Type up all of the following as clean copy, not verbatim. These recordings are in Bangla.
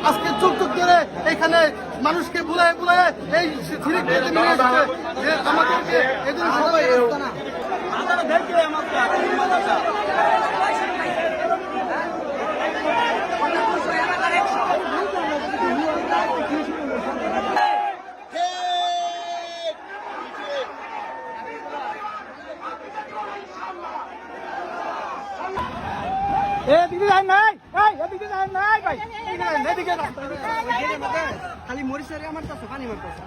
আজকে যুগ যুগ ধরে এখানে মানুষকে বুলায় বুলায় এই আমাদেরকে এদের সবাই খালি মরিচের আমার কাছে পানি মারতেছে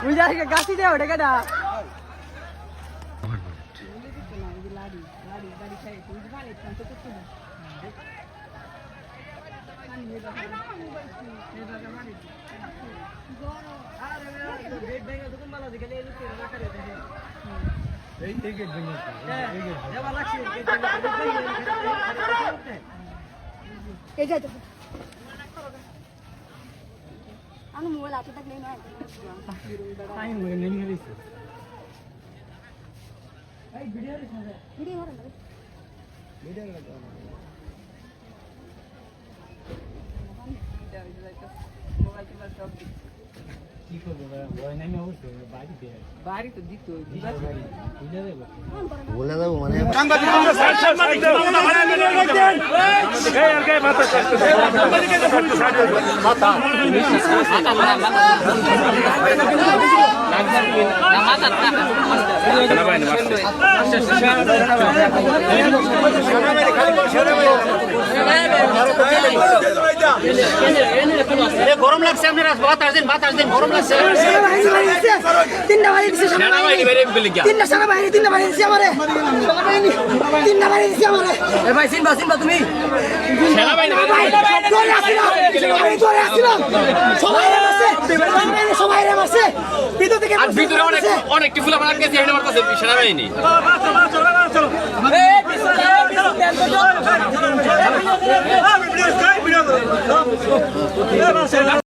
मुझे गाड़ी दे उड़ेगा ना ano mo wala kita na ay mo नहीं रही ay वीडियो रे वीडियो हो रहा है वीडियो लगा मोबाइल के पास सब ठीक हो गया वो नहीं में और बारी पे बारी तो दिख तो बोला दो माने গরম লাগছে আপনার বাতাস দিন গরম লাগছে তিনটা বাড়ি দিছে সেনাবাহিনী বেরে গেল কি তিনটা সেনাবাহিনী তিনটা বাড়ি দিছে আমারে সেনাবাহিনী তিনটা বাড়ি দিছে আমারে এ ভাই সিনবা তুমি সেনাবাহিনী দৌড়ে আসিলাম সেনাবাহিনী দৌড়ে আসিলাম সবাই রে মারছে ভিতর থেকে আর ভিতরে অনেক টিফুলা বানার কাছে হেডে মারতেছে সেনাবাহিনী চলো